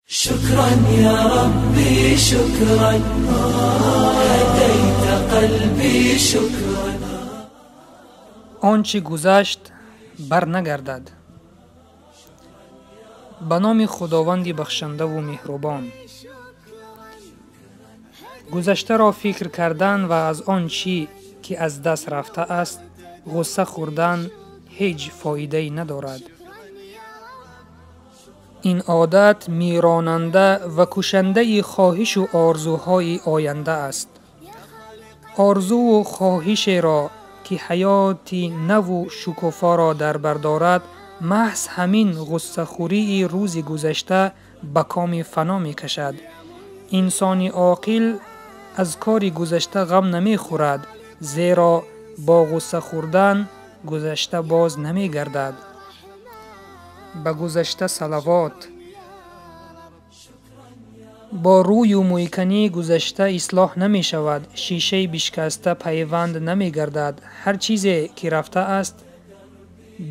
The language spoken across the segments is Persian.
شكرا يا ربي شكرا هديت قلبي شكرا. آنچه گذشت بر نگردد. به نام خداوند بخشنده و مهربان. گذشته را فکر کردن و از آن چی که از دست رفته است غصه خوردن هیچ فایده ندارد. این عادت میراننده و کشنده خواهش و آرزوهای آینده است. آرزو و خواهش را که حیاتی نو و شکوفا را در بر دارد، محض همین غصه خوری روز گذشته به کام فنا می کشد. انسان عاقل از کار گذشته غم نمی خورد، زیرا با غصه خوردن گذشته باز نمی گردد. به گذشته صلوات. با روی و مویکنی گذشته اصلاح نمی شود. شیشه بشکسته پیوند نمی گردد. هر چیزی که رفته است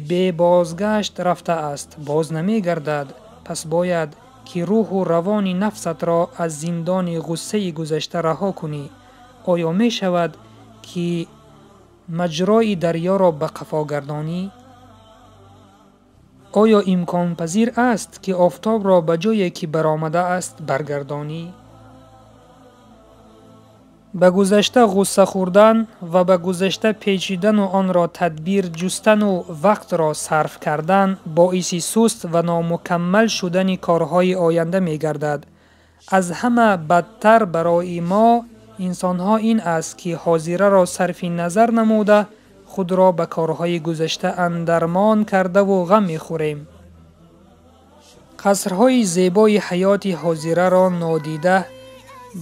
به بازگشت رفته است، باز نمی گردد. پس باید که روح و روان نفست را از زندان غصه گذشته رها کنی. آیا می شود که مجرای دریا را به قفا گردانی؟ آیا امکان پذیر است که آفتاب را به جایی که برآمده است برگردانی؟ به گذشته غصه خوردن و به گذشته پیچیدن و آن را تدبیر جستن و وقت را صرف کردن باعث سست و نامکمل شدن کارهای آینده می گردد. از همه بدتر برای ما انسان ها این است که حاضره را صرف نظر نموده خود را به کارهای گذشته اندرمان کرده و غم می خوریم. قصرهای زیبای حیات حاضره را نادیده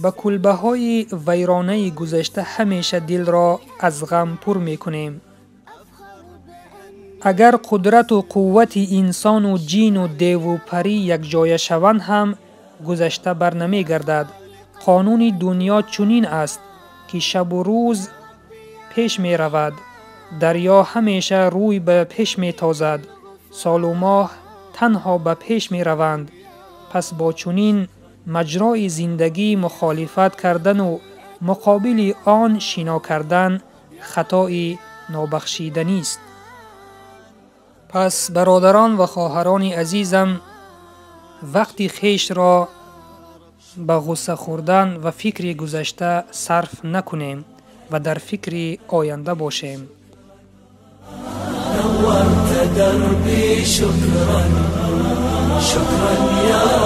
به کلبه های ویرانه گذشته همیشه دل را از غم پر می کنیم. اگر قدرت و قوت انسان و جین و دیو و پری یک جای شوند هم گذشته بر نمی گردد. قانون دنیا چنین است که شب و روز پیش می رود. دریا همیشه روی به پیش می تازد. سال و ماه تنها به پیش می روند. پس با چنین مجرای زندگی مخالفت کردن و مقابل آن شنا کردن خطای نابخشیدنی است. پس برادران و خواهران عزیزم، وقتی خویش را به غصه خوردن و فکر گذشته صرف نکنیم و در فکر آینده باشیم. نورت دربي شكرا شكرا يا